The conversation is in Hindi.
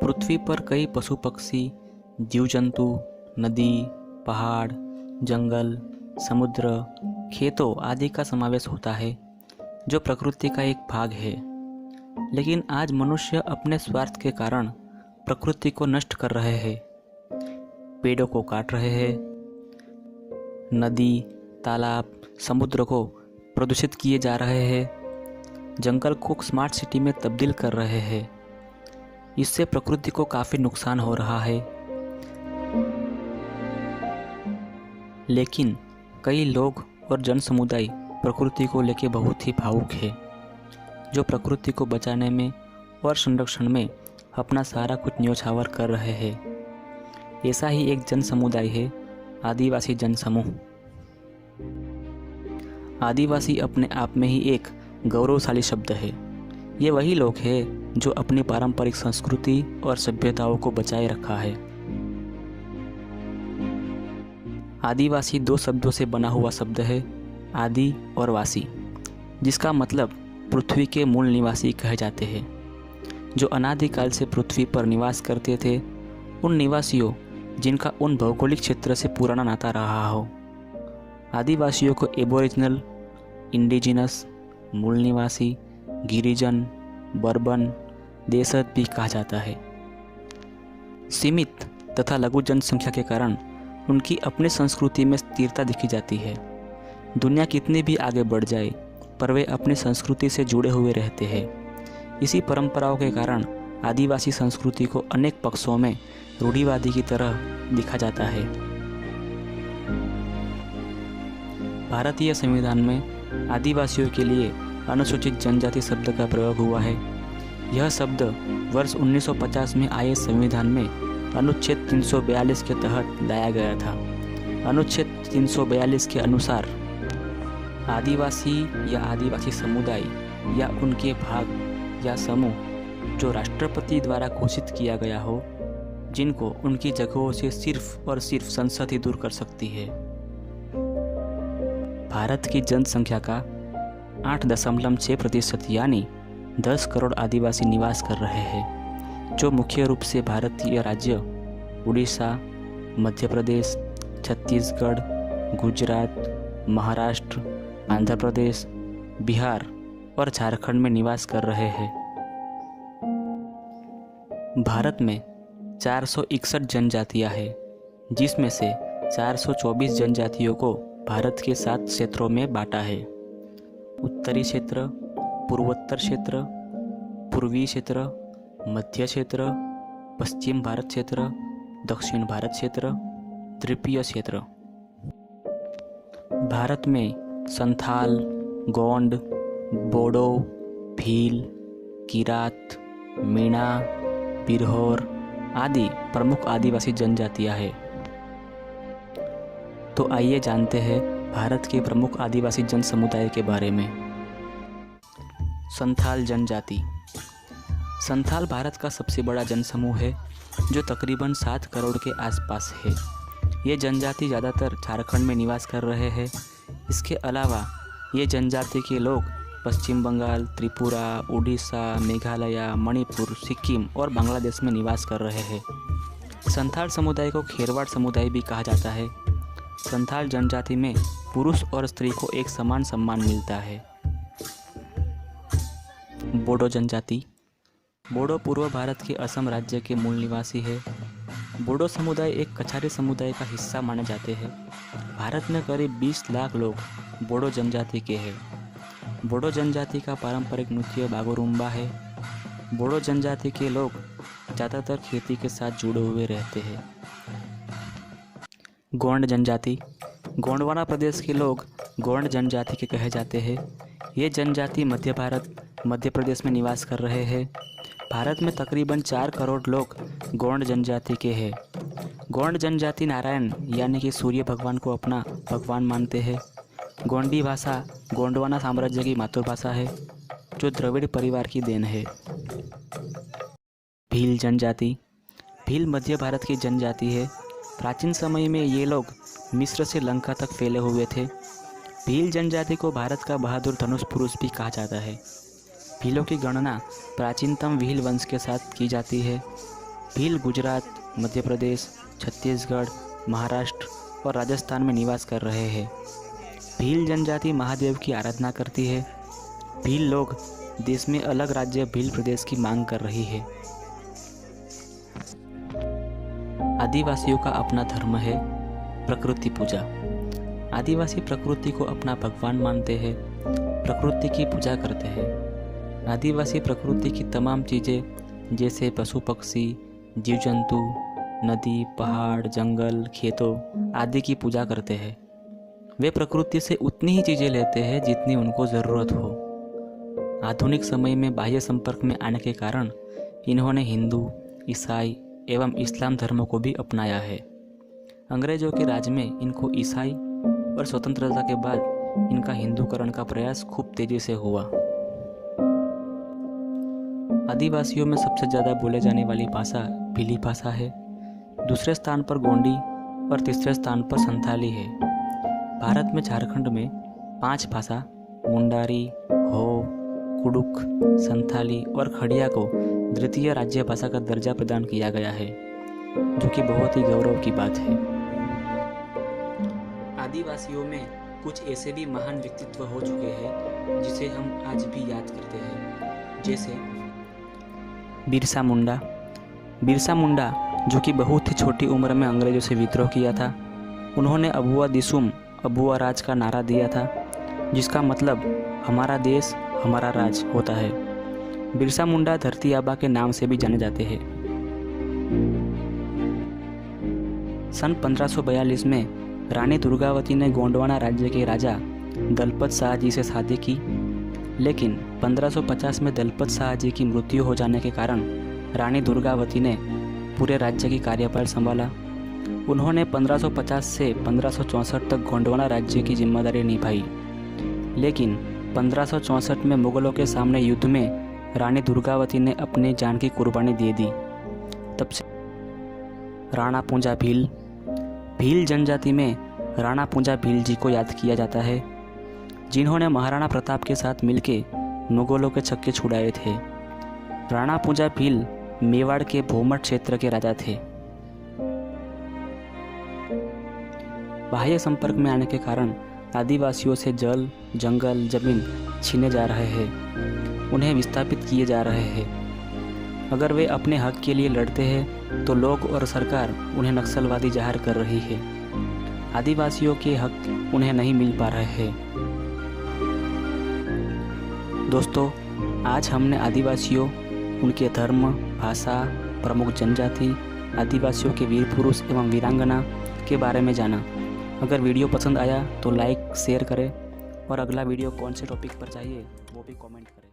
पृथ्वी पर कई पशु पक्षी, जीव जंतु, नदी, पहाड़, जंगल, समुद्र, खेतों आदि का समावेश होता है जो प्रकृति का एक भाग है। लेकिन आज मनुष्य अपने स्वार्थ के कारण प्रकृति को नष्ट कर रहे हैं। पेड़ों को काट रहे हैं, नदी, तालाब, समुद्र को प्रदूषित किए जा रहे हैं, जंगल को स्मार्ट सिटी में तब्दील कर रहे हैं। इससे प्रकृति को काफ़ी नुकसान हो रहा है। लेकिन कई लोग और जन समुदाय प्रकृति को लेकर बहुत ही भावुक है, जो प्रकृति को बचाने में और संरक्षण में अपना सारा कुछ न्योछावर कर रहे हैं। ऐसा ही एक जन समुदाय है आदिवासी जन समूह। आदिवासी अपने आप में ही एक गौरवशाली शब्द है। ये वही लोग हैं जो अपनी पारंपरिक संस्कृति और सभ्यताओं को बचाए रखा है। आदिवासी दो शब्दों से बना हुआ शब्द है, आदि और वासी, जिसका मतलब पृथ्वी के मूल निवासी कहे जाते हैं, जो अनादिकाल से पृथ्वी पर निवास करते थे। उन निवासियों जिनका उन भौगोलिक क्षेत्र से पुराना नाता रहा हो। आदिवासियों को एबोरिजिनल, इंडिजिनस, मूल निवासी, गिरिजन, बर्बन, देशज भी कहा जाता है। सीमित तथा लघु जनसंख्या के कारण उनकी अपनी संस्कृति में स्थिरता दिखी जाती है। दुनिया कितनी भी आगे बढ़ जाए पर वे अपनी संस्कृति से जुड़े हुए रहते हैं। इसी परंपराओं के कारण आदिवासी संस्कृति को अनेक पक्षों में रूढ़िवादी की तरह दिखा जाता है। भारतीय संविधान में आदिवासियों के लिए अनुसूचित जनजाति शब्द का प्रयोग हुआ है। यह शब्द वर्ष 1950 में आए संविधान में अनुच्छेद 342 के तहत लाया गया था। अनुच्छेद 342 के अनुसार आदिवासी या आदिवासी समुदाय या उनके भाग या समूह जो राष्ट्रपति द्वारा घोषित किया गया हो, जिनको उनकी जगहों से सिर्फ और सिर्फ संसद ही दूर कर सकती है। भारत की जनसंख्या का 8.6% यानी 10 करोड़ आदिवासी निवास कर रहे हैं, जो मुख्य रूप से भारतीय राज्य उड़ीसा, मध्य प्रदेश, छत्तीसगढ़, गुजरात, महाराष्ट्र, आंध्र प्रदेश, बिहार और झारखंड में निवास कर रहे हैं। भारत में 461 जनजातियां हैं, जिसमें से 424 जनजातियों को भारत के 7 क्षेत्रों में बांटा है। उत्तरी क्षेत्र, पूर्वोत्तर क्षेत्र, पूर्वी क्षेत्र, मध्य क्षेत्र, पश्चिम भारत क्षेत्र, दक्षिण भारत क्षेत्र, द्वीपीय क्षेत्र। भारत में संथाल, गोंड, बोडो, भील, किरात, मीणा, बिरहोर आदि प्रमुख आदिवासी जनजातियां हैं। तो आइए जानते हैं भारत के प्रमुख आदिवासी जन समुदाय के बारे में। संथाल जनजाति। संथाल भारत का सबसे बड़ा जनसमूह है, जो तकरीबन 7 करोड़ के आसपास है। ये जनजाति ज़्यादातर झारखंड में निवास कर रहे हैं। इसके अलावा ये जनजाति के लोग पश्चिम बंगाल, त्रिपुरा, उड़ीसा, मेघालय, मणिपुर, सिक्किम और बांग्लादेश में निवास कर रहे हैं। संथाल समुदाय को खेरवाड़ समुदाय भी कहा जाता है। संथाल जनजाति में पुरुष और स्त्री को एक समान सम्मान मिलता है। बोडो जनजाति। बोडो पूर्व भारत के असम राज्य के मूल निवासी है। बोडो समुदाय एक कछारी समुदाय का हिस्सा माने जाते हैं। भारत में करीब 20 लाख लोग बोडो जनजाति के हैं। बोडो जनजाति का पारंपरिक नृत्य बागुरुम्बा है। बोडो जनजाति के लोग ज़्यादातर खेती के साथ जुड़े हुए रहते हैं। गोंड जनजाति। गोंडवाना प्रदेश के लोग गोंड जनजाति के कहे जाते हैं। ये जनजाति मध्य प्रदेश में निवास कर रहे हैं। भारत में तकरीबन 4 करोड़ लोग गोंड जनजाति के हैं। गोंड जनजाति नारायण यानी कि सूर्य भगवान को अपना भगवान मानते हैं। गोंडी भाषा गोंडवाना साम्राज्य की मातृभाषा है, जो द्रविड़ परिवार की देन है। भील जनजाति। भील मध्य भारत की जनजाति है। प्राचीन समय में ये लोग मिस्र से लंका तक फैले हुए थे। भील जनजाति को भारत का बहादुर धनुष पुरुष भी कहा जाता है। भीलों की गणना प्राचीनतम भील वंश के साथ की जाती है। भील गुजरात, मध्य प्रदेश, छत्तीसगढ़, महाराष्ट्र और राजस्थान में निवास कर रहे हैं। भील जनजाति महादेव की आराधना करती है। भील लोग देश में अलग राज्य भील प्रदेश की मांग कर रही है। आदिवासियों का अपना धर्म है प्रकृति पूजा। आदिवासी प्रकृति को अपना भगवान मानते हैं, प्रकृति की पूजा करते हैं। आदिवासी प्रकृति की तमाम चीज़ें जैसे पशु पक्षी, जीव जंतु, नदी, पहाड़, जंगल, खेतों आदि की पूजा करते हैं। वे प्रकृति से उतनी ही चीज़ें लेते हैं जितनी उनको ज़रूरत हो। आधुनिक समय में बाह्य संपर्क में आने के कारण इन्होंने हिंदू, ईसाई एवं इस्लाम धर्मों को भी अपनाया है। अंग्रेजों के राज में इनको ईसाई और स्वतंत्रता के बाद इनका हिंदूकरण का प्रयास खूब तेजी से हुआ। आदिवासियों में सबसे ज़्यादा बोले जाने वाली भाषा भीली भाषा है, दूसरे स्थान पर गोंडी और तीसरे स्थान पर संथाली है। भारत में झारखंड में 5 भाषा मुंडारी, हो, कुडुक, संथाली और खड़िया को द्वितीय राज्य भाषा का दर्जा प्रदान किया गया है, जो कि बहुत ही गौरव की बात है। आदिवासियों में कुछ ऐसे भी महान व्यक्तित्व हो चुके हैं जिसे हम आज भी याद करते हैं, जैसे बिरसा मुंडा। बिरसा मुंडा जो कि बहुत ही छोटी उम्र में अंग्रेजों से विद्रोह किया था। उन्होंने अबुआ दिसुम अबुआ राज का नारा दिया था, जिसका मतलब हमारा देश हमारा राज होता है। बिरसा मुंडा धरती आबा के नाम से भी जाने जाते हैं। सन 1542 में रानी दुर्गावती ने गोंडवाना राज्य के राजा दलपत शाह जी से शादी की, लेकिन 1550 में दलपत शाह जी की मृत्यु हो जाने के कारण रानी दुर्गावती ने पूरे राज्य की कार्यभार संभाला। उन्होंने 1550 से 1564 तक गोंडवाना राज्य की जिम्मेदारी निभाई, लेकिन 1564 में मुगलों के सामने युद्ध में रानी दुर्गावती ने अपनी जान की कुर्बानी दे दी। तब से राणा पूंजा भील जनजाति में राणा पूंजा भील जी को याद किया जाता है, जिन्होंने महाराणा प्रताप के साथ मिलकर मुगलों के छक्के छुड़ाए थे। राणा पूंजा भील मेवाड़ के भोमट क्षेत्र के राजा थे। बाह्य संपर्क में आने के कारण आदिवासियों से जल, जंगल, जमीन छीने जा रहे हैं, उन्हें विस्थापित किए जा रहे हैं। अगर वे अपने हक के लिए लड़ते हैं तो लोग और सरकार उन्हें नक्सलवादी जाहिर कर रही है। आदिवासियों के हक उन्हें नहीं मिल पा रहे हैं। दोस्तों, आज हमने आदिवासियों, उनके धर्म, भाषा, प्रमुख जनजाति, आदिवासियों के वीर पुरुष एवं वीरांगना के बारे में जाना। अगर वीडियो पसंद आया तो लाइक, शेयर करें और अगला वीडियो कौन से टॉपिक पर चाहिए वो भी कमेंट करें।